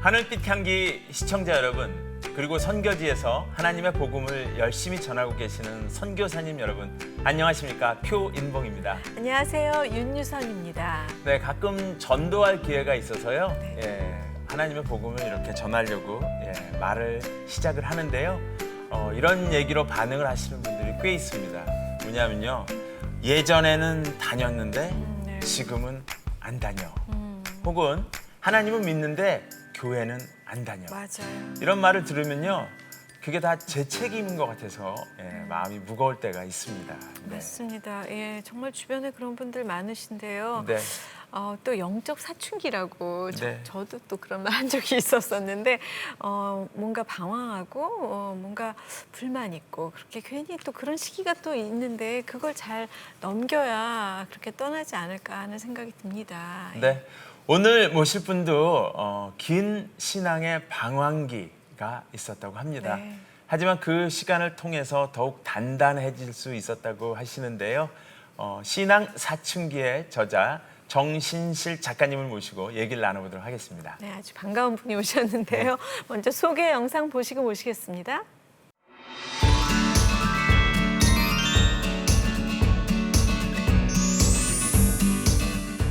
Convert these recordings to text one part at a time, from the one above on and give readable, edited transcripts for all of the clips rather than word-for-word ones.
하늘빛 향기 시청자 여러분, 그리고 선교지에서 하나님의 복음을 열심히 전하고 계시는 선교사님 여러분, 안녕하십니까? 표인봉입니다. 안녕하세요. 윤유선입니다. 네, 가끔 전도할 기회가 있어서요. 하나님의 복음을 이렇게 전하려고 말을 시작을 하는데요. 이런 얘기로 반응을 하시는 분들이 꽤 있습니다. 뭐냐면요, 예전에는 다녔는데 지금은 안 다녀. 혹은 하나님은 믿는데 교회는 안 다녀. 맞아요. 이런 말을 들으면요, 그게 다 제 책임인 것 같아서 마음이 무거울 때가 있습니다. 네. 맞습니다. 예, 정말 주변에 그런 분들 많으신데요. 네. 또 영적 사춘기라고 네. 저도 또 그런 말 한 적이 있었었는데 뭔가 방황하고 뭔가 불만 있고 그렇게 괜히 또 그런 시기가 또 있는데 그걸 잘 넘겨야 그렇게 떠나지 않을까 하는 생각이 듭니다. 네. 오늘 모실 분도 긴 신앙의 방황기가 있었다고 합니다. 네. 하지만 그 시간을 통해서 더욱 단단해질 수 있었다고 하시는데요. 신앙 사춘기의 저자 정신실 작가님을 모시고 얘기를 나눠보도록 하겠습니다. 네, 아주 반가운 분이 오셨는데요. 먼저 소개 영상 보시고 모시겠습니다.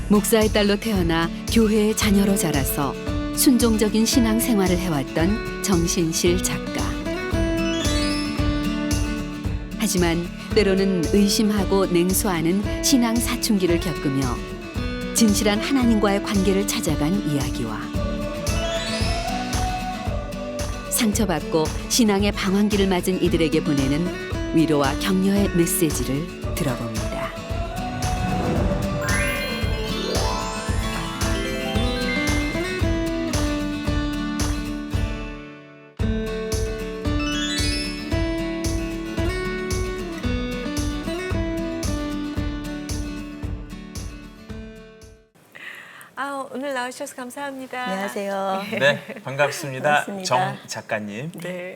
목사의 딸로 태어나 교회의 자녀로 자라서 순종적인 신앙 생활을 해왔던 정신실 작가. 하지만 때로는 의심하고 냉소하는 신앙 사춘기를 겪으며 진실한 하나님과의 관계를 찾아간 이야기와 상처받고 신앙의 방황기를 맞은 이들에게 보내는 위로와 격려의 메시지를 들어봅니다. 오늘 나와주셔서 감사합니다. 안녕하세요. 네, 반갑습니다. 반갑습니다. 정 작가님. 네.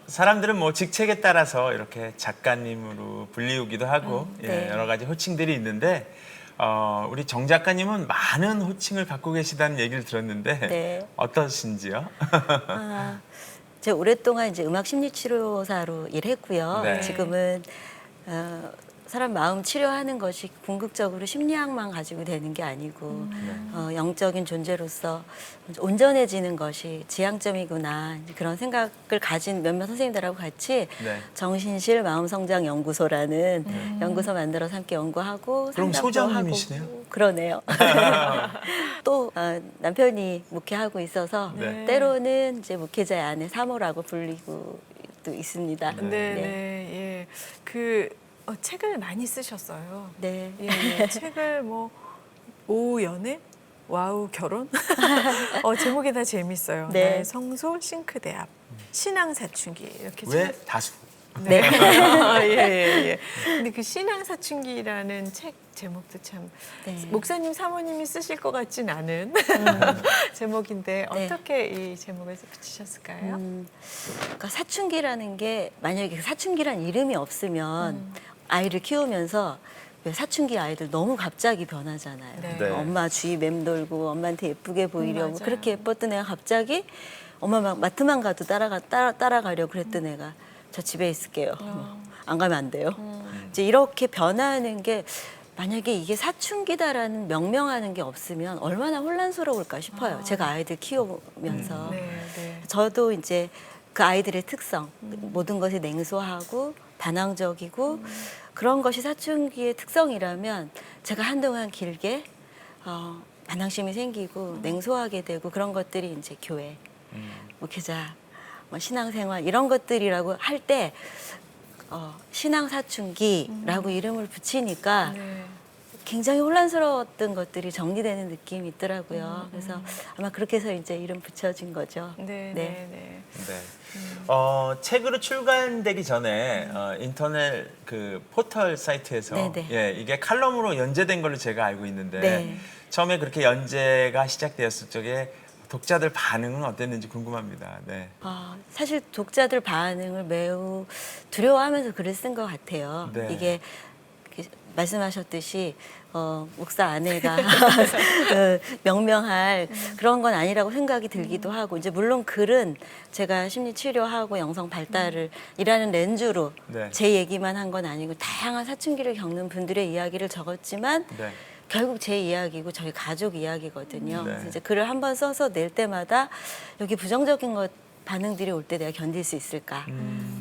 사람들은 뭐 직책에 따라서 이렇게 작가님으로 불리우기도 하고 네. 여러 가지 호칭들이 있는데 우리 정 작가님은 많은 호칭을 갖고 계시다는 얘기를 들었는데 네. 어떠신지요? 제가 오랫동안 이제 음악 심리 치료사로 일했고요. 네. 지금은 사람 마음 치료하는 것이 궁극적으로 심리학만 가지고 되는 게 아니고 영적인 존재로서 온전해지는 것이 지향점이구나, 그런 생각을 가진 몇몇 선생님들하고 같이 네. 정신실 마음성장 연구소라는 연구소 만들어서 함께 연구하고 그럼 상담도 소장님이시네요? 하고. 그러네요. 또 남편이 목회하고 있어서 네. 때로는 이제 목회자의 아내 사모라고 불리고 또 있습니다. 네, 네, 예. 책을 많이 쓰셨어요. 네. 예, 책을 뭐 오후 연애, 와우 결혼. 제목이 다 재밌어요. 네. 나의 성소 싱크대 앞, 신앙 사춘기 이렇게. 왜 다수? 네. 예. 근데 그 신앙 사춘기라는 책 제목도 참 네. 목사님 사모님이 쓰실 것 같진 않은 제목인데 네. 어떻게 이 제목을 붙이셨을까요? 그러니까 사춘기라는 게 만약에 그 사춘기란 이름이 없으면 아이를 키우면서 왜 사춘기 아이들 너무 갑자기 변하잖아요. 네. 네. 엄마 주위 맴돌고 엄마한테 예쁘게 보이려고 맞아요. 그렇게 예뻤던 애가 갑자기 엄마 막 마트만 가도 따라가려고 그랬던 애가 저 집에 있을게요. 안 가면 안 돼요. 이제 이렇게 변하는 게 만약에 이게 사춘기다라는 명명하는 게 없으면 얼마나 혼란스러울까 싶어요. 제가 아이들 키우면서. 네. 저도 이제 그 아이들의 특성, 모든 것이 냉소하고 반항적이고 그런 것이 사춘기의 특성이라면 제가 한동안 길게 반항심이 생기고 냉소하게 되고 그런 것들이 이제 교회, 목회자, 신앙생활 이런 것들이라고 할 때 신앙 사춘기라고 이름을 붙이니까 네. 굉장히 혼란스러웠던 것들이 정리되는 느낌이 있더라고요. 그래서 아마 그렇게 해서 이제 이름 붙여진 거죠. 네. 네. 책으로 출간되기 전에 인터넷 그 포털 사이트에서 네네. 이게 칼럼으로 연재된 걸로 제가 알고 있는데 네. 처음에 그렇게 연재가 시작되었을 적에 독자들 반응은 어땠는지 궁금합니다. 네. 사실 독자들 반응을 매우 두려워하면서 글을 쓴 것 같아요. 네. 이게 말씀하셨듯이 목사 아내가 명명할 그런 건 아니라고 생각이 들기도 하고 이제 물론 글은 제가 심리 치료하고 영성 발달을 이라는 렌즈로 네. 제 얘기만 한 건 아니고 다양한 사춘기를 겪는 분들의 이야기를 적었지만 네. 결국 제 이야기고 저희 가족 이야기거든요. 네. 그래서 이제 글을 한 번 써서 낼 때마다 여기 부정적인 것 반응들이 올 때 내가 견딜 수 있을까?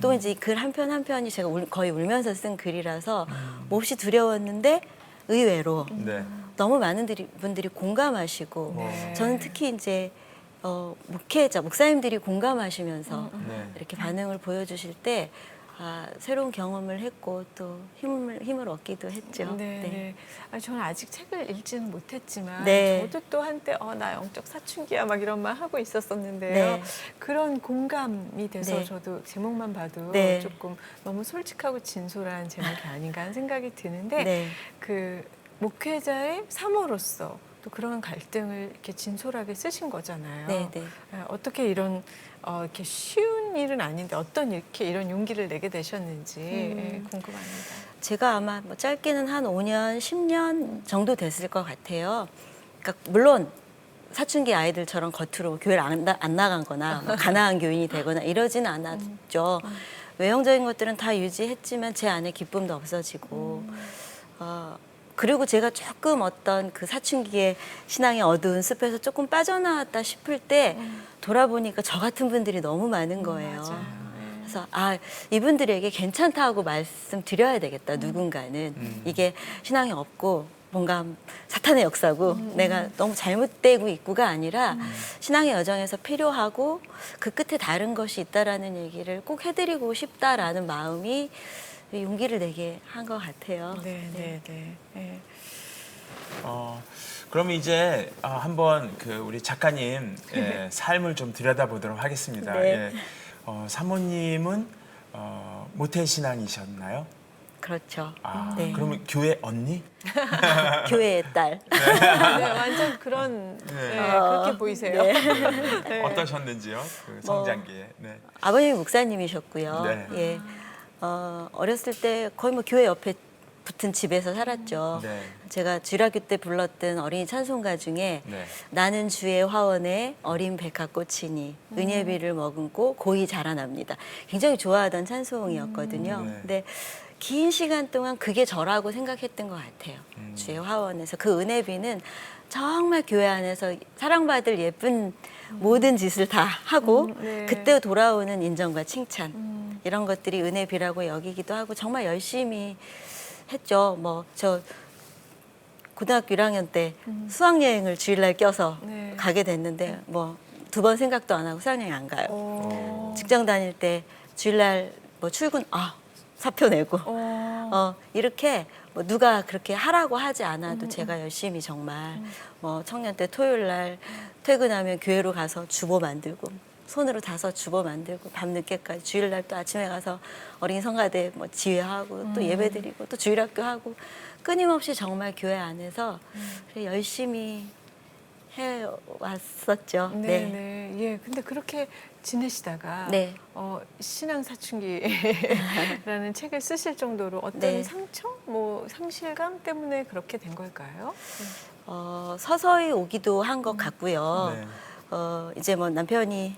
또 이제 글 한 편 한 편이 제가 거의 울면서 쓴 글이라서 몹시 두려웠는데 의외로 네. 너무 많은 분들이 공감하시고 네. 저는 특히 이제 목회자 목사님들이 공감하시면서 네. 이렇게 반응을 보여주실 때 새로운 경험을 했고 또 힘을 얻기도 했죠. 네, 네. 저는 아직 책을 읽지는 못했지만 네. 저도 또 한때 나 영적 사춘기야 막 이런 말 하고 있었었는데요. 네. 그런 공감이 돼서 네. 저도 제목만 봐도 네. 조금 너무 솔직하고 진솔한 제목이 아닌가 하는 생각이 드는데 네. 그 목회자의 사모로서 또 그런 갈등을 이렇게 진솔하게 쓰신 거잖아요. 네, 네. 어떻게 이런 이렇게 쉬운 일은 아닌데 어떤 이렇게 이런 용기를 내게 되셨는지 궁금합니다. 제가 아마 뭐 짧게는 한 5년, 10년 정도 됐을 것 같아요. 그러니까 물론 사춘기 아이들처럼 겉으로 교회를 안 나간 거나 뭐 가난한 교인이 되거나 이러지는 않았죠. 외형적인 것들은 다 유지했지만 제 안에 기쁨도 없어지고 그리고 제가 조금 어떤 그 사춘기의 신앙의 어두운 숲에서 조금 빠져나왔다 싶을 때 돌아보니까 저 같은 분들이 너무 많은 거예요. 맞아요. 그래서 이분들에게 괜찮다고 말씀드려야 되겠다. 누군가는 이게 신앙이 없고 뭔가 사탄의 역사고 내가 너무 잘못되고 있고가 아니라 신앙의 여정에서 필요하고 그 끝에 다른 것이 있다라는 얘기를 꼭 해드리고 싶다라는 마음이 용기를 내게 한 것 같아요. 네, 네, 네. 네. 그럼 이제 한번 그 우리 작가님 삶을 좀 들여다보도록 하겠습니다. 네. 예. 사모님은 모태 신앙이셨나요? 그렇죠. 네. 그러면 교회 언니? 교회의 딸. 네, 완전 그런 그렇게 보이세요. 네. 네. 어떠셨는지요? 그 성장기에. 네. 아버님이 목사님이셨고요. 네. 예. 어렸을 때 거의 뭐 교회 옆에 붙은 집에서 살았죠. 네. 제가 주일학교 때 불렀던 어린이 찬송가 중에 네. 나는 주의 화원에 어린 백합꽃이니 은예비를 머금고 고이 자라납니다. 굉장히 좋아하던 찬송이었거든요. 네. 근데 긴 시간 동안 그게 저라고 생각했던 것 같아요. 주의 화원에서 그 은혜비는 정말 교회 안에서 사랑받을 예쁜 모든 짓을 다 하고 네. 그때 돌아오는 인정과 칭찬 이런 것들이 은혜비라고 여기기도 하고 정말 열심히 했죠. 뭐 저 고등학교 1학년 때 수학여행을 주일날 껴서 네. 가게 됐는데 뭐 2번 생각도 안 하고 수학여행 안 가요. 직장 다닐 때 주일날 뭐 출근 사표 내고 이렇게 뭐 누가 그렇게 하라고 하지 않아도 제가 열심히 정말 뭐 청년 때 토요일 날 퇴근하면 교회로 가서 주보 만들고 손으로 다서 주보 만들고 밤늦게까지 주일날 또 아침에 가서 어린이 성가대 뭐 지휘하고 또 예배드리고 또 주일학교 하고 끊임없이 정말 교회 안에서 열심히 해왔었죠. 네, 네. 예. 근데 그렇게 지내시다가 네. 신앙 사춘기라는 책을 쓰실 정도로 어떤 네. 상처, 뭐 상실감 때문에 그렇게 된 걸까요? 서서히 오기도 한 것 같고요. 네. 이제 뭐 남편이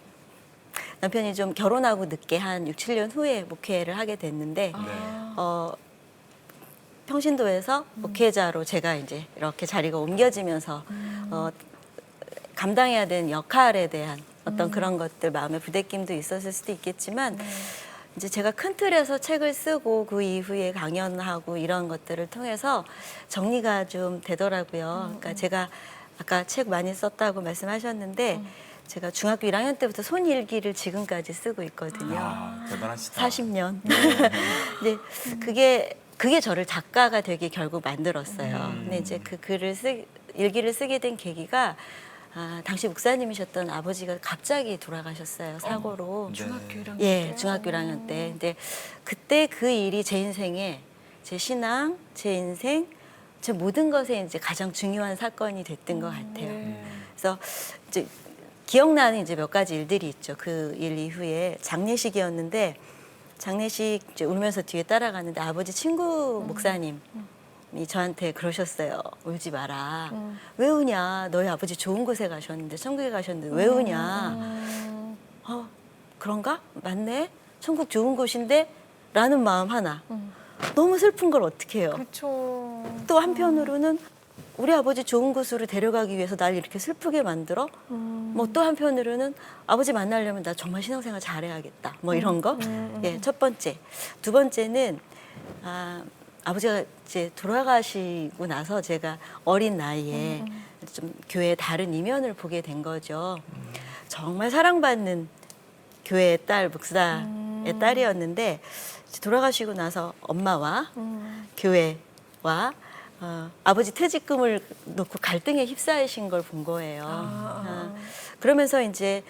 좀 결혼하고 늦게 한 6, 7년 후에 목회를 하게 됐는데 평신도에서 목회자로 제가 이제 이렇게 자리가 옮겨지면서 감당해야 되는 역할에 대한 어떤 그런 것들 마음의 부대낌도 있었을 수도 있겠지만 이제 제가 큰 틀에서 책을 쓰고 그 이후에 강연하고 이런 것들을 통해서 정리가 좀 되더라고요. 그러니까 제가 아까 책 많이 썼다고 말씀하셨는데 제가 중학교 1학년 때부터 손일기를 지금까지 쓰고 있거든요. 대단하시다. 40년. 근데 그게 저를 작가가 되게 결국 만들었어요. 근데 이제 그 일기를 쓰게 된 계기가 당시 목사님이셨던 아버지가 갑자기 돌아가셨어요. 사고로. 네. 중학교 1학년 예, 때? 중학교 1학년 때. 근데 그때 그 일이 제 인생에 제 신앙, 제 인생, 제 모든 것에 이제 가장 중요한 사건이 됐던 것 같아요. 네. 그래서 이제 기억나는 이제 몇 가지 일들이 있죠. 그 일 이후에 장례식이었는데 장례식 이제 울면서 뒤에 따라가는데 아버지 친구 목사님 저한테 그러셨어요. 울지 마라. 왜 우냐? 너희 아버지 좋은 곳에 가셨는데, 천국에 가셨는데 왜 우냐? 그런가? 맞네. 천국 좋은 곳인데? 라는 마음 하나. 너무 슬픈 걸 어떻게 해요? 그렇죠. 또 한편으로는 우리 아버지 좋은 곳으로 데려가기 위해서 날 이렇게 슬프게 만들어? 뭐 또 한편으로는 아버지 만나려면 나 정말 신앙생활 잘해야겠다. 뭐 이런 거. 예, 첫 번째. 두 번째는 아버지가 이제 돌아가시고 나서 제가 어린 나이에 좀 교회의 다른 이면을 보게 된 거죠. 정말 사랑받는 교회의 딸, 목사의 딸이었는데 돌아가시고 나서 엄마와 교회와 아버지 퇴직금을 놓고 갈등에 휩싸이신 걸 본 거예요. 그러면서 이제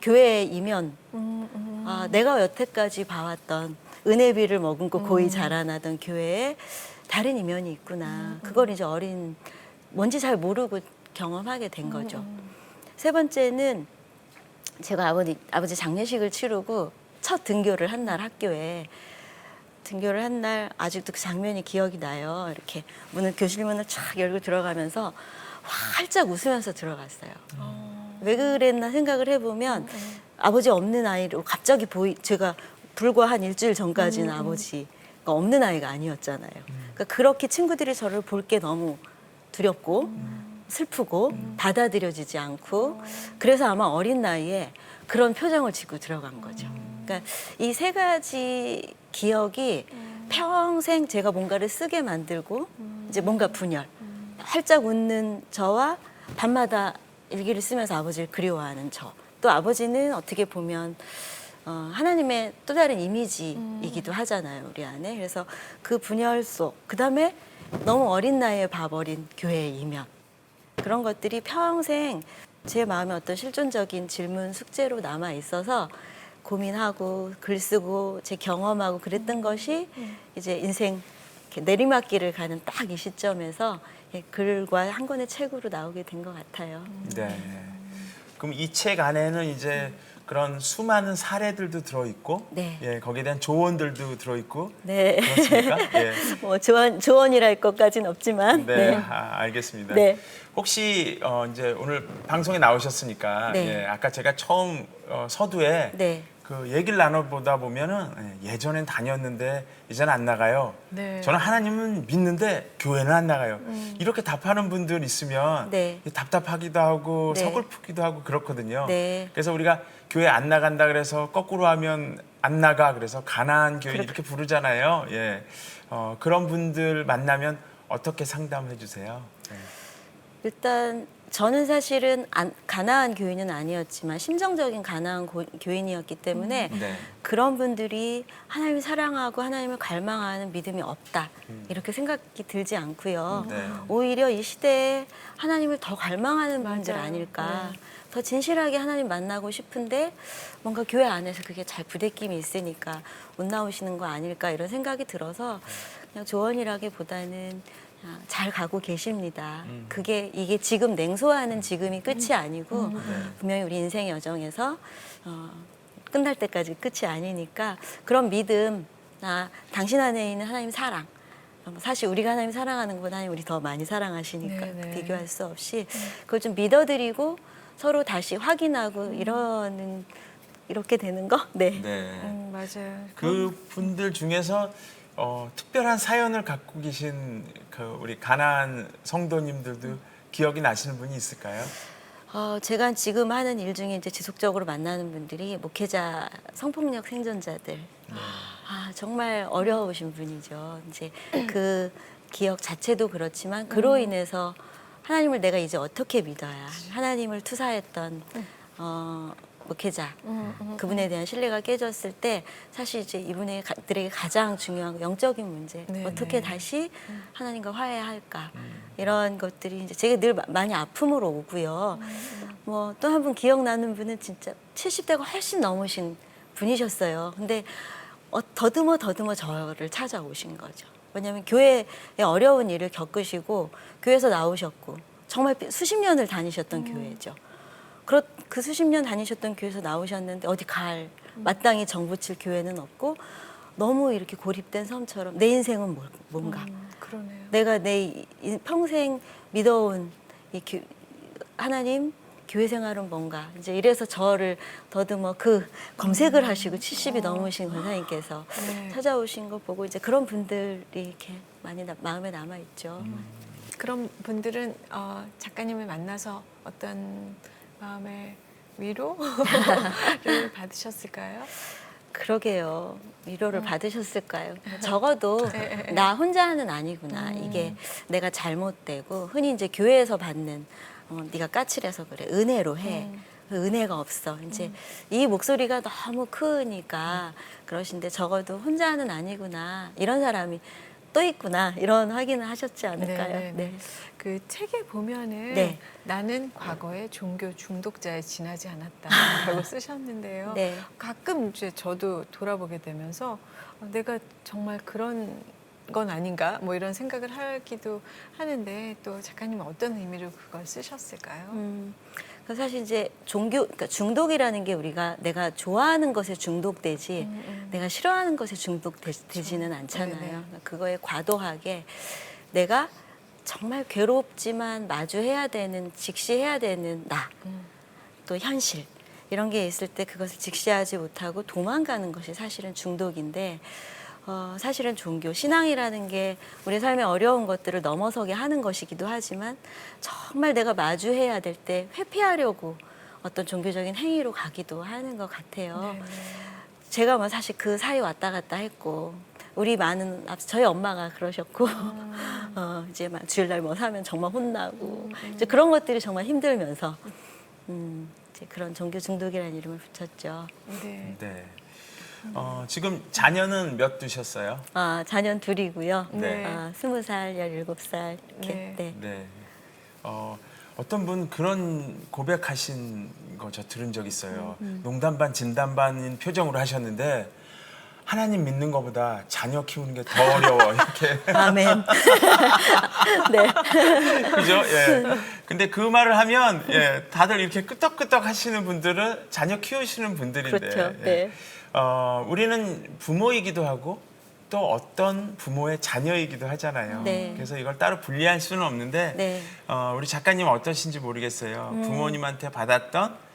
교회의 이면, 내가 여태까지 봐왔던 은혜비를 머금고 고이 자라나던 교회에 다른 이면이 있구나. 그걸 이제 뭔지 잘 모르고 경험하게 된 거죠. 세 번째는 제가 아버지 장례식을 치르고 첫 등교를 한 날 학교에 등교를 한 날 아직도 그 장면이 기억이 나요. 이렇게 교실 문을 쫙 열고 들어가면서 활짝 웃으면서 들어갔어요. 왜 그랬나 생각을 해보면 아버지 없는 아이로 갑자기 제가 불과 한 일주일 전까지는 아버지가 없는 아이가 아니었잖아요. 그러니까 그렇게 친구들이 저를 볼 게 너무 두렵고 슬프고 받아들여지지 않고 그래서 아마 어린 나이에 그런 표정을 짓고 들어간 거죠. 그러니까 이 세 가지 기억이 평생 제가 뭔가를 쓰게 만들고 이제 뭔가 분열, 활짝 웃는 저와 밤마다 일기를 쓰면서 아버지를 그리워하는 저. 또 아버지는 어떻게 보면 하나님의 또 다른 이미지이기도 하잖아요, 우리 안에. 그래서 그 분열 속, 그다음에 너무 어린 나이에 봐버린 교회의 이면. 그런 것들이 평생 제 마음에 어떤 실존적인 질문, 숙제로 남아 있어서 고민하고 글 쓰고 제 경험하고 그랬던 것이 이제 인생 이렇게 내리막길을 가는 딱 이 시점에서 글과 한 권의 책으로 나오게 된 것 같아요. 네. 그럼 이 책 안에는 이제 그런 수많은 사례들도 들어있고, 네. 예, 거기에 대한 조언들도 들어있고, 네. 그렇습니까? 예. 뭐 조언이랄 것까지는 없지만. 네, 네. 알겠습니다. 네. 혹시 이제 오늘 방송에 나오셨으니까, 네. 예, 아까 제가 처음 서두에 네. 그 얘기를 나눠보다 보면은 예전엔 다녔는데 이제는 안 나가요. 네. 저는 하나님은 믿는데 교회는 안 나가요. 이렇게 답하는 분들 있으면 네. 답답하기도 하고 네. 서글프기도 하고 그렇거든요. 네. 그래서 우리가 교회 안 나간다 그래서 거꾸로 하면 안 나가 그래서 가나안 교회 이렇게 부르잖아요. 예, 그런 분들 만나면 어떻게 상담해 주세요? 네. 일단 저는 사실은 가나안 교인은 아니었지만 심정적인 가나안 교인이었기 때문에 네. 그런 분들이 하나님을 사랑하고 하나님을 갈망하는 믿음이 없다 이렇게 생각이 들지 않고요. 네. 오히려 이 시대에 하나님을 더 갈망하는 분들 맞아요. 아닐까. 네. 더 진실하게 하나님 만나고 싶은데 뭔가 교회 안에서 그게 잘 부대낌이 있으니까 못 나오시는 거 아닐까 이런 생각이 들어서 그냥 조언이라기보다는 잘 가고 계십니다. 이게 지금 냉소하는 지금이 끝이 아니고 분명히 우리 인생 여정에서 끝날 때까지 끝이 아니니까 그런 믿음, 당신 안에 있는 하나님 사랑. 사실 우리가 하나님 사랑하는 것보다 하나님 우리 더 많이 사랑하시니까 네네. 비교할 수 없이 그걸 좀 믿어드리고 서로 다시 확인하고 이렇게 되는 거? 네. 네. 맞아요. 그 분들 중에서 특별한 사연을 갖고 계신 그 우리 가나안 성도님들도 기억이 나시는 분이 있을까요? 제가 지금 하는 일 중에 이제 지속적으로 만나는 분들이 목회자 성폭력 생존자들. 정말 어려우신 분이죠. 이제 그 기억 자체도 그렇지만 그로 인해서 하나님을 내가 이제 어떻게 믿어야 하나님을 투사했던 목회자 그분에 대한 신뢰가 깨졌을 때 사실 이제 이분들에게 가장 중요한 거 영적인 문제 네, 어떻게 네. 다시 하나님과 화해할까 이런 것들이 이제 제가 늘 많이 아픔으로 오고요. 뭐 또 한 분 기억나는 분은 진짜 70대가 훨씬 넘으신 분이셨어요. 근데 더듬어 저를 찾아오신 거죠. 왜냐하면 교회에 어려운 일을 겪으시고 교회에서 나오셨고 정말 수십 년을 다니셨던 교회죠. 그 수십 년 다니셨던 교회에서 나오셨는데 어디 마땅히 정붙일 교회는 없고 너무 이렇게 고립된 섬처럼 내 인생은 뭔가 그러네요. 내가 평생 믿어온 하나님 교회 생활은 뭔가 이제 이래서 저를 더듬어 그 검색을 하시고 70이 넘으신 권사님께서 네. 찾아오신 거 보고 이제 그런 분들이 이렇게 많이 마음에 남아 있죠. 그런 분들은 작가님을 만나서 어떤 마음의 위로를 받으셨을까요? 그러게요. 위로를 받으셨을까요? 적어도 네. 나 혼자는 아니구나. 이게 내가 잘못되고 흔히 이제 교회에서 받는 네가 까칠해서 그래. 은혜로 해. 그 은혜가 없어. 이제 이 목소리가 너무 크니까 그러신데 적어도 혼자는 아니구나. 이런 사람이 또 있구나. 이런 확인을 하셨지 않을까요? 네, 네. 그 책에 보면은 네. 나는 과거에 종교 중독자에 지나지 않았다라고 쓰셨는데요. 네. 가끔 이제 저도 돌아보게 되면서 내가 정말 그런 건 아닌가 뭐 이런 생각을 하기도 하는데 또 작가님은 어떤 의미로 그걸 쓰셨을까요? 사실 이제 그러니까 중독이라는 게 우리가 내가 좋아하는 것에 중독되지 내가 싫어하는 것에 중독되지는 않잖아요. 네네. 그러니까 그거에 과도하게 내가 정말 괴롭지만 마주해야 되는, 직시해야 되는 나, 또 현실 이런 게 있을 때 그것을 직시하지 못하고 도망가는 것이 사실은 중독인데 사실은 종교, 신앙이라는 게 우리 삶의 어려운 것들을 넘어서게 하는 것이기도 하지만 정말 내가 마주해야 될 때 회피하려고 어떤 종교적인 행위로 가기도 하는 것 같아요. 네. 제가 뭐 사실 그 사이 왔다 갔다 했고 우리 저희 엄마가 그러셨고 이제 막 주일날 뭐 사면 정말 혼나고 이제 그런 것들이 정말 힘들면서 이제 그런 종교 중독이라는 이름을 붙였죠. 네. 네. 지금 자녀는 몇 두셨어요? 자녀는 둘이고요. 네. 20살, 17살 이렇게. 네. 네. 네. 어떤 분 그런 고백하신 거 저 들은 적 있어요. 농담 반 진담 반인 표정으로 하셨는데 하나님 믿는 것보다 자녀 키우는 게 더 어려워 이렇게. 아멘. 네. 그죠? 예. 근데 그 말을 하면 다들 이렇게 끄떡끄떡 하시는 분들은 자녀 키우시는 분들인데. 그렇죠. 예. 네. 우리는 부모이기도 하고 또 어떤 부모의 자녀이기도 하잖아요. 네. 그래서 이걸 따로 분리할 수는 없는데 네. 우리 작가님 어떠신지 모르겠어요. 부모님한테 받았던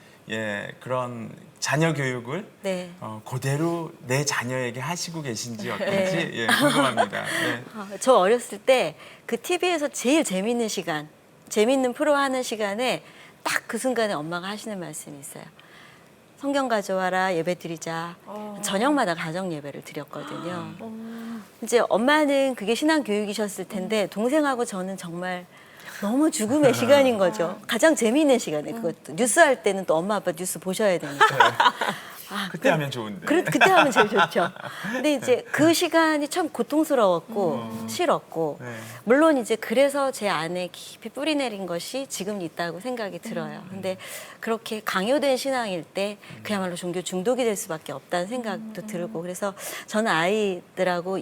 그런 자녀 교육을 네. 그대로 내 자녀에게 하시고 계신지 어떤지 궁금합니다. 네. 저 어렸을 때 그 TV에서 제일 재밌는 시간, 재밌는 프로 하는 시간에 딱 그 순간에 엄마가 하시는 말씀이 있어요. 성경 가져와라, 예배 드리자. 저녁마다 가정 예배를 드렸거든요. 이제 엄마는 그게 신앙 교육이셨을 텐데 동생하고 저는 정말 너무 죽음의 시간인 거죠. 가장 재미있는 시간에 그것도 뉴스 할 때는 또 엄마 아빠 뉴스 보셔야 되니까. 그때 하면 좋은데. 그때 하면 제일 좋죠. 근데 이제 그 시간이 참 고통스러웠고 싫었고 네. 물론 이제 그래서 제 안에 깊이 뿌리 내린 것이 지금 있다고 생각이 들어요. 근데 그렇게 강요된 신앙일 때 그야말로 종교 중독이 될 수밖에 없다는 생각도 들고 그래서 저는 아이들하고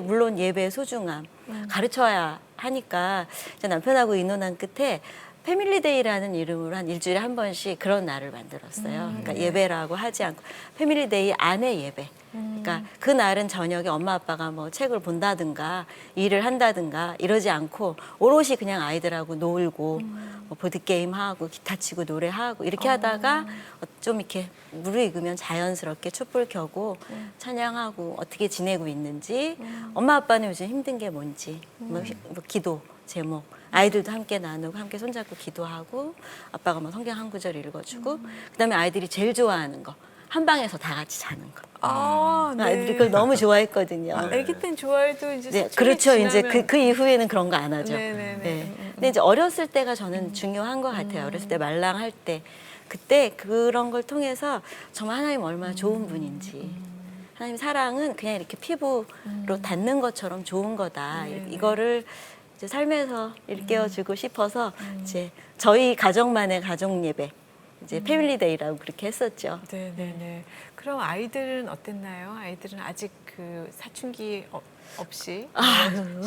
물론 예배의 소중함 가르쳐야 하니까 이제 남편하고 의논한 끝에 패밀리데이라는 이름으로 한 일주일에 한 번씩 그런 날을 만들었어요. 그러니까 예배라고 하지 않고 패밀리데이 안에 예배. 그러니까 그 날은 저녁에 엄마 아빠가 뭐 책을 본다든가 일을 한다든가 이러지 않고 오롯이 그냥 아이들하고 놀고 뭐 보드게임 하고 기타 치고 노래하고 이렇게 하다가 좀 이렇게 무르익으면 자연스럽게 촛불 켜고 찬양하고 어떻게 지내고 있는지 엄마 아빠는 요즘 힘든 게 뭔지 뭐 기도 제목 아이들도 함께 나누고 함께 손잡고 기도하고 아빠가 뭐 성경 한 구절 읽어주고 그다음에 아이들이 제일 좋아하는 거 한 방에서 다 같이 자는 거. 네. 아이들이 그걸 너무 좋아했거든요. 아기 땐 좋아해도 이제 네, 사춘기 그렇죠. 이제 지나면 그 이후에는 그런 거 안 하죠. 네네네. 네. 근데 이제 어렸을 때가 저는 중요한 것 같아요. 어렸을 때 말랑할 때 그때 그런 걸 통해서 정말 하나님 얼마나 좋은 분인지. 하나님 사랑은 그냥 이렇게 피부로 닿는 것처럼 좋은 거다. 네네. 이거를 이제 삶에서 일깨워주고 싶어서 이제 저희 가정만의 가정 예배, 이제 패밀리데이라고 그렇게 했었죠. 네네네. 그럼 아이들은 어땠나요? 아이들은 아직 그 사춘기 없이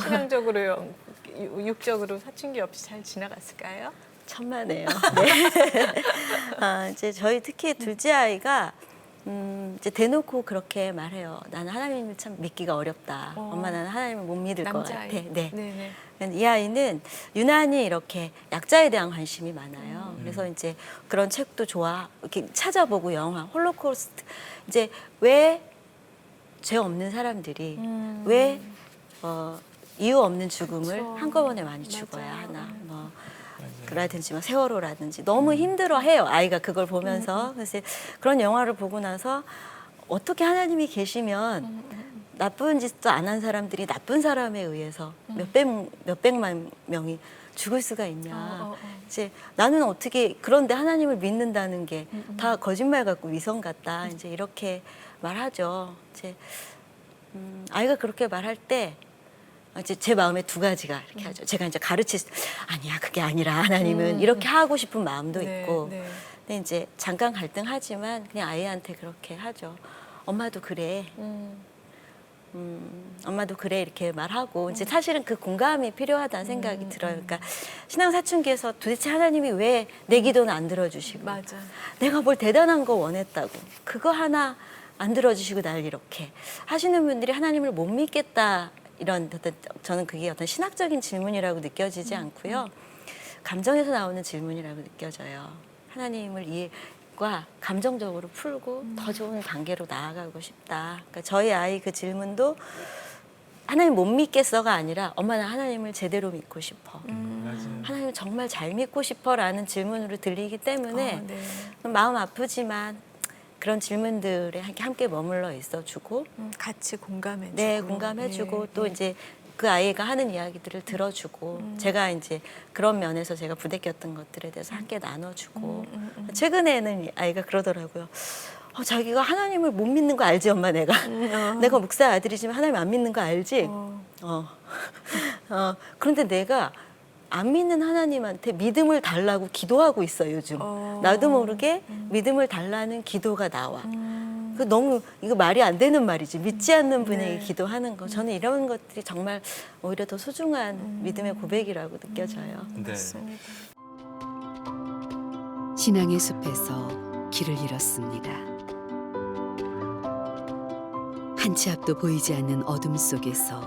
신앙적으로 육적으로 사춘기 없이 잘 지나갔을까요? 천만에요. 네. 이제 저희 특히 둘째 아이가 이제 대놓고 그렇게 말해요. 나는 하나님을 참 믿기가 어렵다. 어. 엄마 나는 하나님을 못 믿을 것 같아. 남자아이. 네. 네네. 이 아이는 유난히 이렇게 약자에 대한 관심이 많아요. 그래서 이제 그런 책도 좋아 이렇게 찾아보고 영화 홀로코스트 이제 왜 죄 없는 사람들이 왜 이유 없는 죽음을 그쵸. 한꺼번에 많이 맞아요. 죽어야 하나 뭐 그라든지 뭐 세월호라든지 너무 힘들어해요 아이가 그걸 보면서 그래서 그런 영화를 보고 나서 어떻게 하나님이 계시면 나쁜 짓도 안 한 사람들이 나쁜 사람에 의해서 몇백만 명이 죽을 수가 있냐. 이제 나는 어떻게 그런데 하나님을 믿는다는 게 다 거짓말 같고 위선 같다. 이제 이렇게 말하죠. 이제 아이가 그렇게 말할 때 이제 제 마음에 두 가지가 이렇게 하죠. 제가 이제 아니야 그게 아니라 하나님은 이렇게 하고 싶은 마음도 네, 있고. 네. 근데 이제 잠깐 갈등하지만 그냥 아이한테 그렇게 하죠. 엄마도 그래. 엄마도 그래 이렇게 말하고 이제 사실은 그 공감이 필요하다는 생각이 들어요. 그러니까 신앙 사춘기에서 도대체 하나님이 왜 내 기도는 안 들어주시고 맞아. 내가 뭘 대단한 거 원했다고 그거 하나 안 들어주시고 날 이렇게 하시는 분들이 하나님을 못 믿겠다 이런 어떤 저는 그게 어떤 신학적인 질문이라고 느껴지지 않고요. 감정에서 나오는 질문이라고 느껴져요. 하나님을 이해과 감정적으로 풀고 더 좋은 단계로 나아가고 싶다. 그러니까 저희 아이 그 질문도 하나님 못 믿겠어가 아니라 엄마 나 하나님을 제대로 믿고 싶어. 맞아요. 하나님을 정말 잘 믿고 싶어라는 질문으로 들리기 때문에 네. 마음 아프지만 그런 질문들에 함께 머물러 있어주고 같이 공감해주고. 네 공감해주고 예, 또 예. 이제 그 아이가 하는 이야기들을 들어주고 제가 이제 그런 면에서 제가 부대꼈던 것들에 대해서 함께 나눠주고 최근에는 아이가 그러더라고요. 자기가 하나님을 못 믿는 거 알지 엄마 내가 내가 목사 아들이지만 하나님 안 믿는 거 알지? 그런데 내가 안 믿는 하나님한테 믿음을 달라고 기도하고 있어 요즘. 나도 모르게 믿음을 달라는 기도가 나와. 그 너무 이거 말이 안 되는 말이지. 믿지 않는 분에게 네. 기도하는 거. 저는 이런 것들이 정말 오히려 더 소중한 믿음의 고백이라고 느껴져요. 네. 맞습니다. 신앙의 숲에서 길을 잃었습니다. 한 치 앞도 보이지 않는 어둠 속에서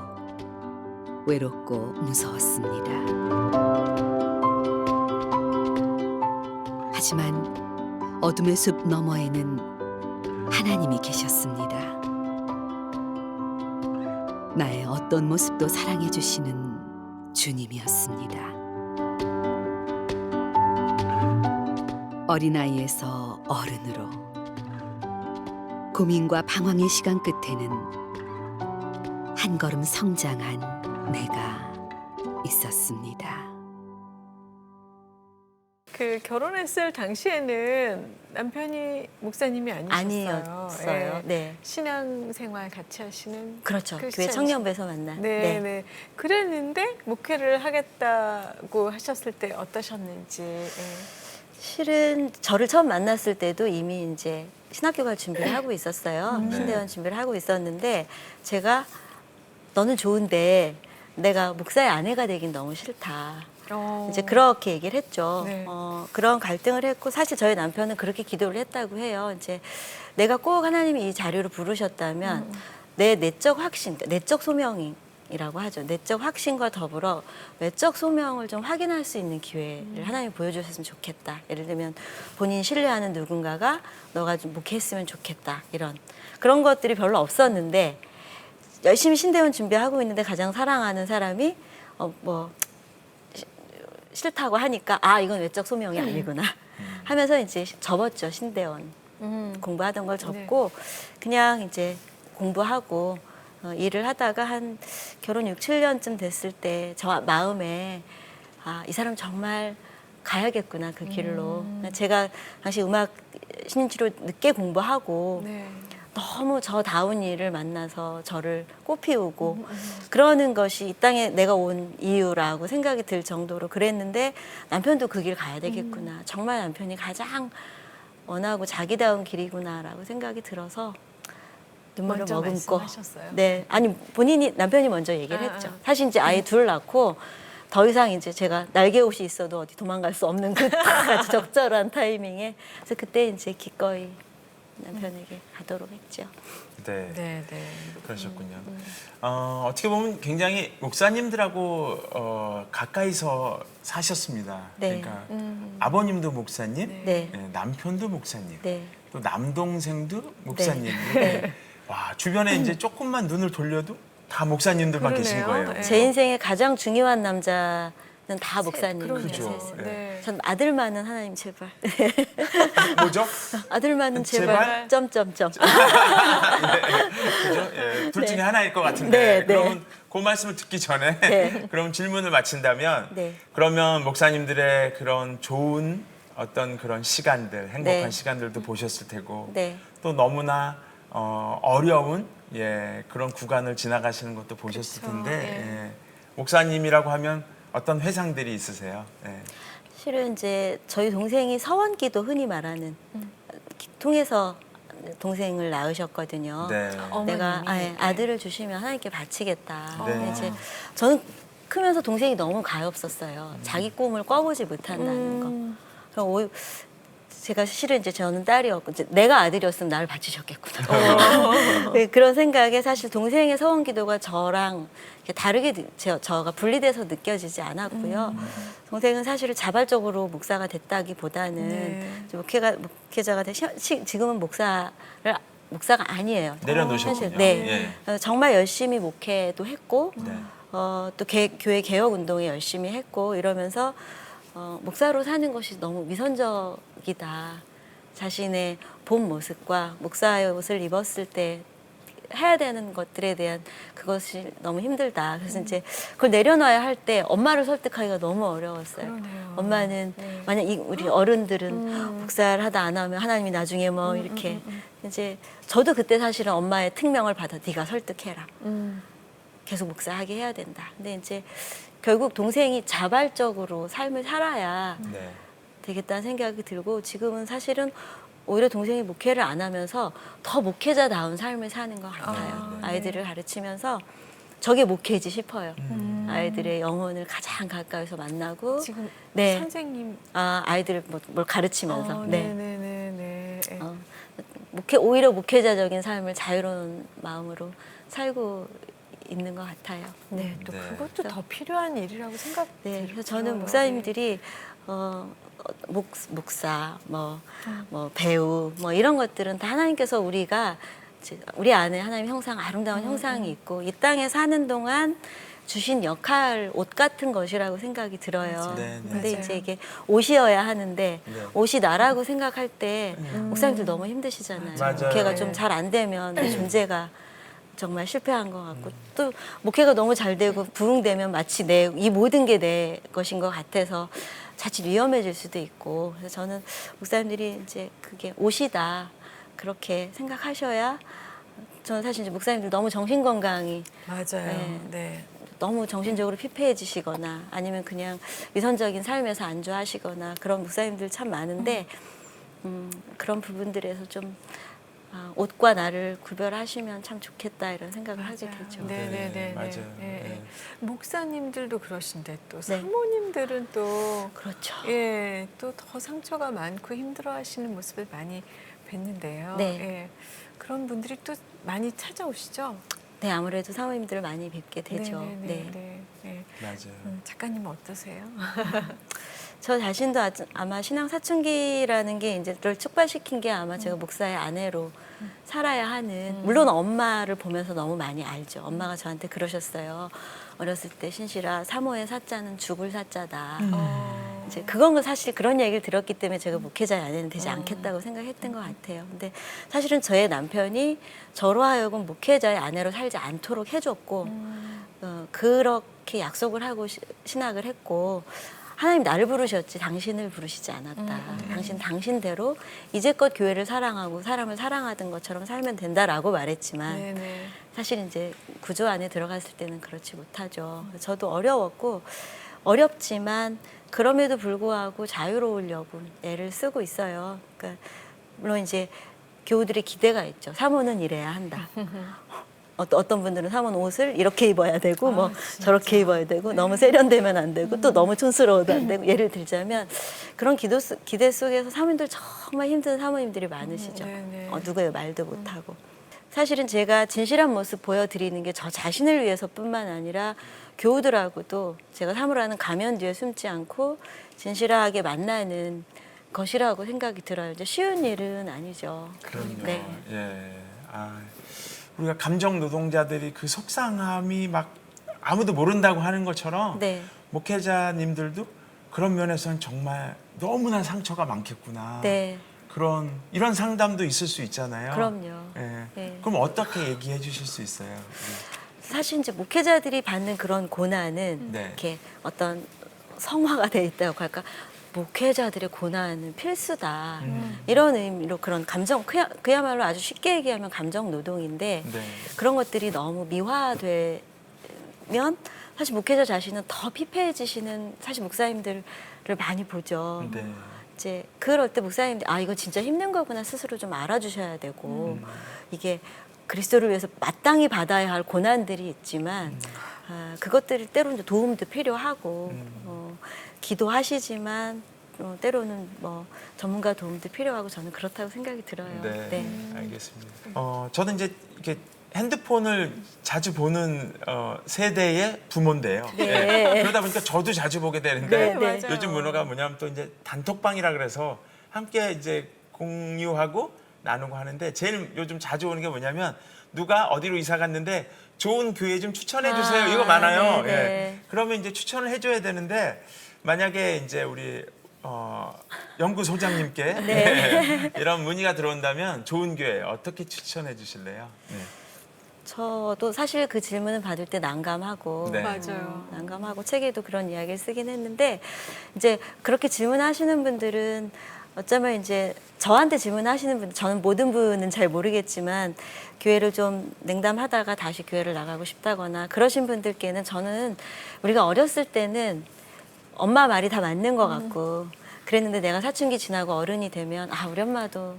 외롭고 무서웠습니다. 하지만 어둠의 숲 너머에는 하나님이 계셨습니다. 나의 어떤 모습도 사랑해 주시는 주님이었습니다. 어린아이에서 어른으로 고민과 방황의 시간 끝에는 한 걸음 성장한 내가 있었습니다. 그 결혼했을 당시에는 남편이 목사님이 아니셨어요. 아니었어요. 예. 네. 신앙생활 같이 하시는 그렇죠. 교회 크리스찬이시- 청년부에서 만난. 네, 네. 그랬는데 목회를 하겠다고 하셨을 때 어떠셨는지. 예. 실은 저를 처음 만났을 때도 이미 이제 신학교갈 준비를 하고 있었어요. 신대원 준비를 하고 있었는데 제가 너는 좋은데 내가 목사의 아내가 되긴 너무 싫다. 이제 그렇게 얘기를 했죠. 네. 그런 갈등을 했고 사실 저희 남편은 그렇게 기도를 했다고 해요. 이제 내가 꼭 하나님이 이 자리로 부르셨다면 내 내적 확신, 내적 소명이라고 하죠. 내적 확신과 더불어 외적 소명을 좀 확인할 수 있는 기회를 하나님이 보여주셨으면 좋겠다. 예를 들면 본인 신뢰하는 누군가가 너가 좀 목회했으면 좋겠다. 이런 그런 것들이 별로 없었는데 열심히 신대원 준비하고 있는데 가장 사랑하는 사람이 뭐 싫다고 하니까 이건 외적 소명이 아니구나 하면서 이제 접었죠. 신대원 공부하던 걸 접고 그냥 이제 공부하고 일을 하다가 한 결혼 6, 7년쯤 됐을 때 저 마음에 이 사람 정말 가야겠구나 그 길로. 제가 당시 음악 신인치료 늦게 공부하고 네. 너무 저다운 일을 만나서 저를 꽃피우고 그러는 것이 이 땅에 내가 온 이유라고 생각이 들 정도로 그랬는데 남편도 그 길 가야 되겠구나. 정말 남편이 가장 원하고 자기다운 길이구나라고 생각이 들어서 눈물을 먼저 머금고 말씀하셨어요? 네, 아니 본인이 남편이 먼저 얘기를 했죠. 사실 이제 아이 둘 낳고 더 이상 이제 제가 날개 옷이 있어도 어디 도망갈 수 없는 그 아주 적절한 타이밍에 그래서 그때 이제 기꺼이 남편에게 가도록 했죠. 네. 네, 네. 그러셨군요. 어떻게 보면 굉장히 목사님들하고 가까이서 사셨습니다. 네. 그러니까 아버님도 목사님, 네. 예, 남편도 목사님, 네. 또 남동생도 목사님. 네. 와, 주변에 이제 조금만 눈을 돌려도 다 목사님들만 그러네요. 계신 거예요. 네. 제 인생에 가장 중요한 남자는 다 목사님이에요. 그죠. 네. 전 아들만은 하나님 제발. 뭐죠? 아들만은 제발. 제발? 점점점. 그죠? 예, 둘 중에 네. 하나일 것 같은데. 네, 네. 그러면 그 말씀을 듣기 전에 네. 그럼 질문을 마친다면 네. 그러면 목사님들의 그런 좋은 어떤 그런 시간들, 행복한 네. 시간들도 보셨을 테고 네. 또 너무나 어려운 그런 구간을 지나가시는 것도 보셨을 그쵸, 텐데 예. 예. 목사님이라고 하면 어떤 회상들이 있으세요? 예. 실은 이제 저희 동생이 서원기도 흔히 말하는 통해서 동생을 낳으셨거든요. 네. 내가 어머님이. 아들을 주시면 하나님께 바치겠다. 네. 근데 이제 저는 크면서 동생이 너무 가엾었어요. 자기 꿈을 꿔보지 못한다는 거. 그럼 제가 실은 이제 저는 딸이었고 이제 내가 아들이었으면 나를 바치셨겠구나. 네, 그런 생각에 사실 동생의 서원기도가 저랑 이렇게 다르게 저가 분리돼서 느껴지지 않았고요. 동생은 사실은 자발적으로 목사가 됐다기보다는 네. 이제 목회자가 지금은 목사가 아니에요. 내려놓으셨군요. 사실, 네. 정말 열심히 목회도 했고 네. 또 교회 개혁 운동에 열심히 했고 이러면서 목사로 사는 것이 너무 위선적이다. 자신의 본 모습과 목사의 옷을 입었을 때 해야 되는 것들에 대한 그것이 너무 힘들다. 그래서 이제 그걸 내려놔야 할 때 엄마를 설득하기가 너무 어려웠어요. 그러네요. 엄마는 네. 만약 우리 어른들은 목사를 하다 안 하면 하나님이 나중에 뭐 이렇게 이제 저도 그때 사실은 엄마의 특명을 받아 네가 설득해라. 계속 목사하게 해야 된다. 근데 이제 결국 동생이 자발적으로 삶을 살아야 네. 되겠다는 생각이 들고 지금은 사실은 오히려 동생이 목회를 안 하면서 더 목회자다운 삶을 사는 것 같아요. 네. 아이들을 가르치면서 저게 목회지 싶어요. 아이들의 영혼을 가장 가까이서 만나고 지금 네. 선생님. 아이들을 뭘 가르치면서 네. 네네네. 오히려 목회자적인 삶을 자유로운 마음으로 살고 있는 것 같아요. 네, 또 네. 그것도 더 필요한 일이라고 생각. 네, 그래서 저는 목사님들이 목사, 뭐 배우, 뭐 이런 것들은 다 하나님께서 우리가 우리 안에 하나님 형상, 아름다운 형상이 있고 이 땅에 사는 동안 주신 역할, 옷 같은 것이라고 생각이 들어요. 네, 네. 근데 맞아요. 이제 이게 옷이어야 하는데 네. 옷이 나라고 생각할 때 목사님들 너무 힘드시잖아요. 맞아요. 목회가 네. 좀 잘 안 되면 내 존재가 정말 실패한 것 같고 또 목회가 너무 잘 되고 부흥되면 마치 이 모든 게 내 것인 것 같아서 자칫 위험해질 수도 있고 그래서 저는 목사님들이 이제 그게 옷이다 그렇게 생각하셔야 저는 사실 이제 목사님들 너무 정신 건강이 맞아요. 네. 네. 너무 정신적으로 피폐해지시거나 아니면 그냥 위선적인 삶에서 안주하시거나 그런 목사님들 참 많은데 그런 부분들에서 좀 옷과 나를 구별하시면 참 좋겠다 이런 생각을 하게 되죠. 네네네. 네, 맞아요. 네. 네. 목사님들도 그러신데 또 네. 사모님들은 또 그렇죠. 예, 또 더 상처가 많고 힘들어하시는 모습을 많이 뵀는데요. 네. 예, 그런 분들이 또 많이 찾아오시죠. 네, 아무래도 사모님들을 많이 뵙게 되죠. 네, 네, 네. 맞아요. 작가님은 어떠세요? 저 자신도 아마 신앙 사춘기라는 게 이제를 촉발시킨 게 아마 제가 목사의 아내로 살아야 하는 물론 엄마를 보면서 너무 많이 알죠. 엄마가 저한테 그러셨어요. 어렸을 때 신실아 사모의 사자는 죽을 사자다. 이제 그건 사실 그런 얘기를 들었기 때문에 제가 목회자의 아내는 되지 않겠다고 생각했던 것 같아요. 근데 사실은 저의 남편이 저로 하여금 목회자의 아내로 살지 않도록 해줬고 그렇게 약속을 하고 신학을 했고 하나님 나를 부르셨지 당신을 부르시지 않았다. 당신 당신대로 이제껏 교회를 사랑하고 사람을 사랑하던 것처럼 살면 된다라고 말했지만 네네. 사실 이제 구조 안에 들어갔을 때는 그렇지 못하죠. 저도 어려웠고 어렵지만 그럼에도 불구하고 자유로우려고 애를 쓰고 있어요. 그러니까 물론 이제 교우들의 기대가 있죠. 사모는 이래야 한다. 어떤 분들은 사모는 옷을 이렇게 입어야 되고 뭐 진짜. 저렇게 입어야 되고 너무 세련되면 안 되고 또 너무 촌스러워도 안 되고 예를 들자면 그런 기대 속에서 사모님들 정말 힘든 사모님들이 많으시죠. 네네. 누구의 말도 못하고. 사실은 제가 진실한 모습 보여드리는 게 저 자신을 위해서뿐만 아니라 교우들하고도 제가 사모라는 가면 뒤에 숨지 않고 진실하게 만나는 것이라고 생각이 들어요. 이제 쉬운 일은 아니죠. 그럼요. 네. 예. 우리가 감정 노동자들이 그 속상함이 막 아무도 모른다고 하는 것처럼 네. 목회자님들도 그런 면에서는 정말 너무나 상처가 많겠구나. 네. 이런 상담도 있을 수 있잖아요. 그럼요. 예. 네. 그럼 어떻게 얘기해 주실 수 있어요? 사실 이제 목회자들이 받는 그런 고난은 네. 이렇게 어떤 성화가 돼 있다고 할까. 목회자들의 고난은 필수다. 이런 의미로 그런 감정, 그야말로 아주 쉽게 얘기하면 감정 노동인데 네. 그런 것들이 너무 미화되면 사실 목회자 자신은 더 피폐해지시는 사실 목사님들을 많이 보죠. 네. 이제 그럴 때 목사님들 이거 진짜 힘든 거구나 스스로 좀 알아주셔야 되고 이게 그리스도를 위해서 마땅히 받아야 할 고난들이 있지만 그것들이 때로는 도움도 필요하고 기도하시지만 때로는 뭐 전문가 도움도 필요하고 저는 그렇다고 생각이 들어요. 네. 알겠습니다. 저는 이제 이렇게 핸드폰을 자주 보는 세대의 부모인데요. 네. 예. 그러다 보니까 저도 자주 보게 되는데 네, 네. 맞아요. 요즘 문화가 뭐냐면 또 이제 단톡방이라 그래서 함께 이제 공유하고 나누고 하는데 제일 요즘 자주 오는 게 뭐냐면 누가 어디로 이사 갔는데 좋은 교회 좀 추천해 주세요. 이거 많아요. 네, 예. 네. 그러면 이제 추천을 해줘야 되는데 만약에 이제 우리 연구소장님께 네. 이런 문의가 들어온다면 좋은 교회 어떻게 추천해 주실래요? 네. 저도 사실 그 질문을 받을 때 난감하고 네. 맞아요. 난감하고 책에도 그런 이야기를 쓰긴 했는데 이제 그렇게 질문하시는 분들은 어쩌면 이제 저한테 질문하시는 분, 저는 모든 분은 잘 모르겠지만 교회를 좀 냉담하다가 다시 교회를 나가고 싶다거나 그러신 분들께는 저는 우리가 어렸을 때는 엄마 말이 다 맞는 것 같고 그랬는데 내가 사춘기 지나고 어른이 되면 우리 엄마도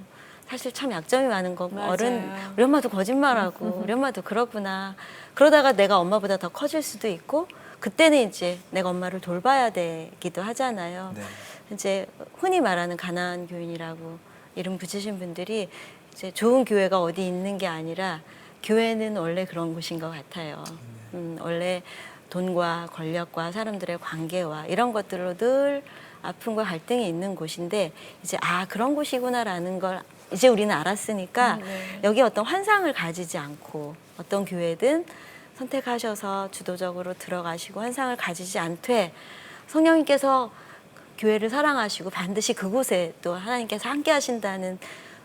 사실 참 약점이 많은 거고 맞아요. 우리 엄마도 거짓말하고 우리 엄마도 그러구나. 그러다가 내가 엄마보다 더 커질 수도 있고 그때는 이제 내가 엄마를 돌봐야 되기도 하잖아요. 네. 이제 흔히 말하는 가난한 교인이라고 이름 붙이신 분들이 이제 좋은 교회가 어디 있는 게 아니라 교회는 원래 그런 곳인 것 같아요. 원래 돈과 권력과 사람들의 관계와 이런 것들로 늘 아픔과 갈등이 있는 곳인데 이제 그런 곳이구나라는 걸 이제 우리는 알았으니까 네. 여기 어떤 환상을 가지지 않고 어떤 교회든 선택하셔서 주도적으로 들어가시고 환상을 가지지 않되 성령님께서 교회를 사랑하시고 반드시 그곳에 또 하나님께서 함께 하신다는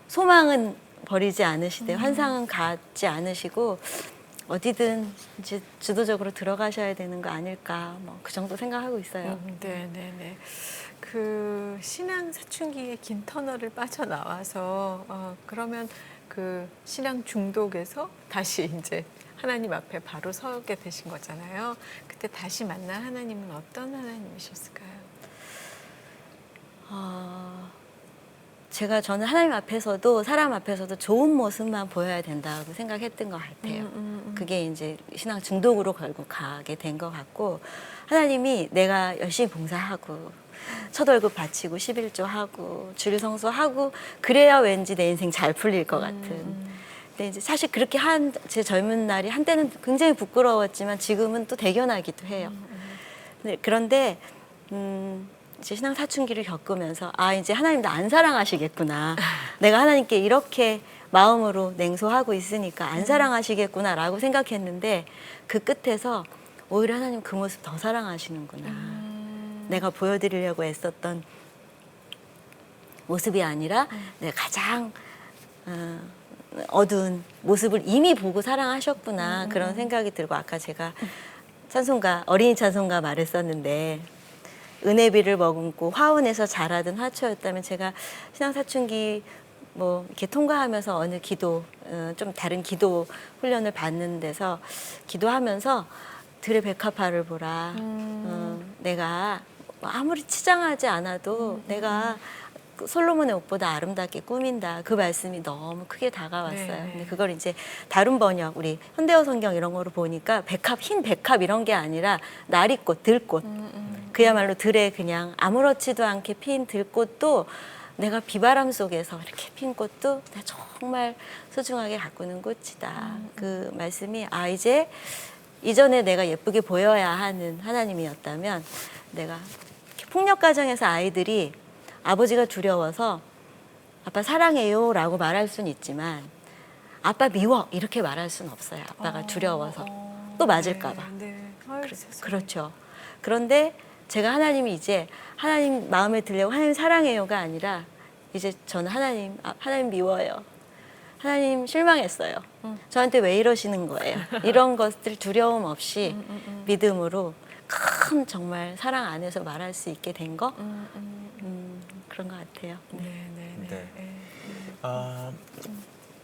소망은 버리지 않으시되 환상은 갖지 않으시고 어디든 이제 주도적으로 들어가셔야 되는 거 아닐까 뭐 그 정도 생각하고 있어요. 네네네. 그 신앙 사춘기의 긴 터널을 빠져나와서 그러면 그 신앙 중독에서 다시 이제 하나님 앞에 바로 서게 되신 거잖아요. 그때 다시 만난 하나님은 어떤 하나님이셨을까요? 저는 하나님 앞에서도 사람 앞에서도 좋은 모습만 보여야 된다고 생각했던 것 같아요. 그게 이제 신앙 중독으로 결국 가게 된 것 같고 하나님이 내가 열심히 봉사하고 첫 월급 바치고 11조 하고 주일 성수하고 그래야 왠지 내 인생 잘 풀릴 것 같은. 근데 이제 사실 그렇게 제 젊은 날이 한때는 굉장히 부끄러웠지만 지금은 또 대견하기도 해요. 그런데 이제 신앙 사춘기를 겪으면서 이제 하나님 나 안 사랑하시겠구나. 내가 하나님께 이렇게 마음으로 냉소하고 있으니까 안 사랑하시겠구나라고 생각했는데 그 끝에서 오히려 하나님 그 모습 더 사랑하시는구나. 내가 보여드리려고 애썼던 모습이 아니라 내가 가장 어두운 모습을 이미 보고 사랑하셨구나 그런 생각이 들고 아까 제가 어린이 찬송가 말했었는데 은혜비를 머금고 화원에서 자라던 화초였다면 제가 신앙 사춘기 뭐 이렇게 통과하면서 어느 좀 다른 기도 훈련을 받는 데서 기도하면서 들의 백합화를 보라. 내가 아무리 치장하지 않아도 내가 솔로몬의 옷보다 아름답게 꾸민다. 그 말씀이 너무 크게 다가왔어요. 네. 근데 그걸 이제 다른 번역, 우리 현대어 성경 이런 거로 보니까 백합, 흰 백합 이런 게 아니라 나리꽃, 들꽃. 그야말로 들에 그냥 아무렇지도 않게 핀 들꽃도 내가 비바람 속에서 이렇게 핀 꽃도 내가 정말 소중하게 가꾸는 꽃이다. 그 말씀이 이제 이전에 내가 예쁘게 보여야 하는 하나님이었다면 내가 폭력 가정에서 아이들이 아버지가 두려워서 아빠 사랑해요 라고 말할 수는 있지만 아빠 미워 이렇게 말할 수는 없어요. 아빠가 두려워서 또 맞을까 봐. 네. 아유, 세상에. 그렇죠. 그런데 제가 하나님이 이제 하나님 마음에 들려고 하나님 사랑해요가 아니라 이제 저는 하나님 미워요. 하나님 실망했어요. 저한테 왜 이러시는 거예요? 이런 것들 두려움 없이 믿음으로 큰 정말 사랑 안에서 말할 수 있게 된 거 그런 것 같아요. 네. 네.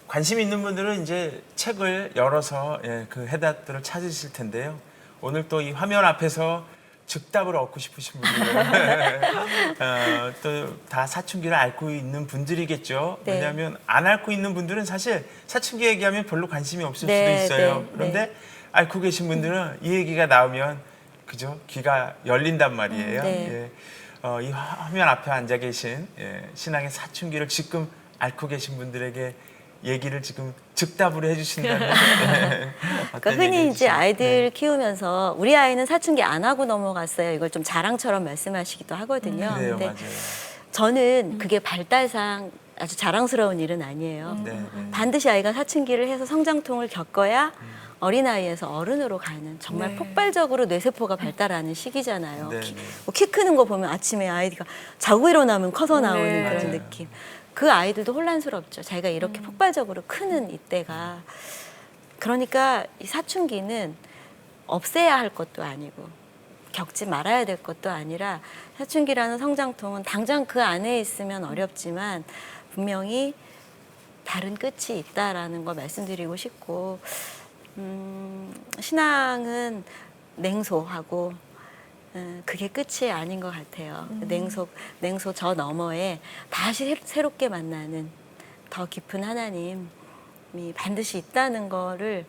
관심 있는 분들은 이제 책을 열어서 그 해답들을 찾으실 텐데요. 오늘 또 이 화면 앞에서 즉답을 얻고 싶으신 분들은 또 다 사춘기를 앓고 있는 분들이겠죠. 네. 왜냐하면 안 앓고 있는 분들은 사실 사춘기 얘기하면 별로 관심이 없을 네, 수도 있어요. 네, 그런데 네. 앓고 계신 분들은 이 얘기가 나오면 그죠? 귀가 열린단 말이에요. 네. 이 화면 앞에 앉아 계신 신앙의 사춘기를 지금 앓고 계신 분들에게 얘기를 지금 즉답으로 해주신다면 그러니까 흔히 이제 아이들 키우면서 우리 아이는 사춘기 안 하고 넘어갔어요. 이걸 좀 자랑처럼 말씀하시기도 하거든요. 그래요, 근데 맞아요. 저는 그게 발달상 아주 자랑스러운 일은 아니에요. 네. 반드시 아이가 사춘기를 해서 성장통을 겪어야 어린아이에서 어른으로 가는 정말 네. 폭발적으로 뇌세포가 발달하는 시기잖아요. 네, 키 크는 거 보면 아침에 아이가 자고 일어나면 커서 나오는 네. 그런 맞아요. 느낌. 그 아이들도 혼란스럽죠. 자기가 이렇게 폭발적으로 크는 이때가. 그러니까 이 사춘기는 없애야 할 것도 아니고 겪지 말아야 될 것도 아니라 사춘기라는 성장통은 당장 그 안에 있으면 어렵지만 분명히 다른 끝이 있다라는 걸 말씀드리고 싶고 신앙은 냉소하고 그게 끝이 아닌 것 같아요. 냉소 저 너머에 다시 새롭게 만나는 더 깊은 하나님이 반드시 있다는 거를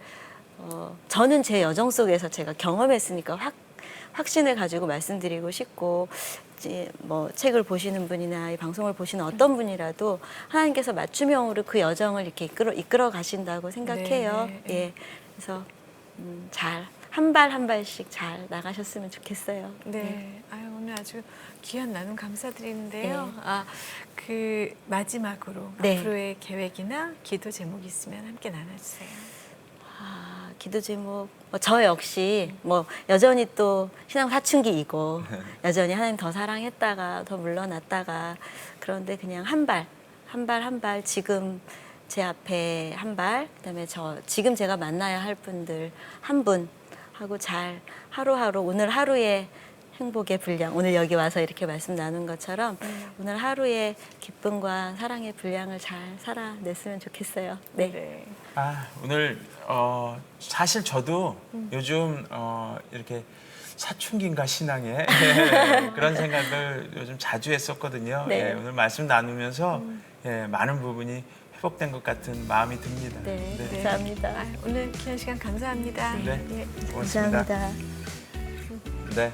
저는 제 여정 속에서 제가 경험했으니까 확신을 가지고 말씀드리고 싶고 이제 뭐 책을 보시는 분이나 이 방송을 보시는 어떤 분이라도 하나님께서 맞춤형으로 그 여정을 이렇게 이끌어 가신다고 생각해요. 네. 예, 그래서 잘 한 발 한 발씩 잘 나가셨으면 좋겠어요. 네. 아유, 오늘 아주 귀한 나눔 감사드리는데요. 네. 그 마지막으로 네. 앞으로의 계획이나 기도 제목이 있으면 함께 나눠주세요. 기도 제목 저 역시 뭐 여전히 또 신앙 사춘기이고 여전히 하나님 더 사랑했다가 더 물러났다가 그런데 그냥 한 발 지금 제 앞에 한 발 그다음에 지금 제가 만나야 할 분들 한 분 하고 잘 하루하루 오늘 하루의 행복의 분량 오늘 여기 와서 이렇게 말씀 나눈 것처럼 오늘 하루의 기쁨과 사랑의 분량을 잘 살아냈으면 좋겠어요. 네. 오늘 사실 저도 요즘 이렇게 사춘기인가 신앙에 그런 생각을 요즘 자주 했었거든요. 네. 예, 오늘 말씀 나누면서 많은 부분이 회복된 것 같은 마음이 듭니다. 네, 감사합니다. 오늘 귀한 시간 감사합니다. 네, 예. 고맙습니다. 감사합니다. 네,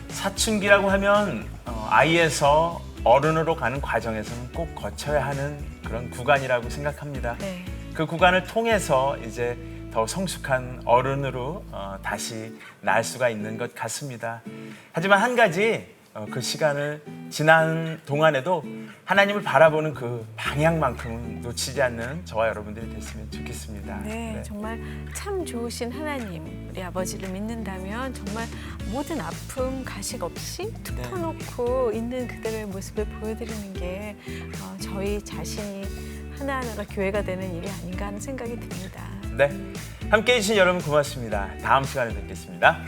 사춘기라고 하면 아이에서 어른으로 가는 과정에서는 꼭 거쳐야 하는 그런 구간이라고 생각합니다. 네. 그 구간을 통해서 이제 더 성숙한 어른으로 다시 날 수가 있는 것 같습니다. 하지만 한 가지 그 시간을 지난 동안에도 하나님을 바라보는 그 방향만큼은 놓치지 않는 저와 여러분들이 됐으면 좋겠습니다. 네, 정말 참 좋으신 하나님, 우리 아버지를 믿는다면 정말 모든 아픔, 가식 없이 툭 터놓고 있는 그대로의 모습을 보여드리는 게 저희 자신이 하나하나가 교회가 되는 일이 아닌가 하는 생각이 듭니다. 네, 함께해 주신 여러분 고맙습니다. 다음 시간에 뵙겠습니다.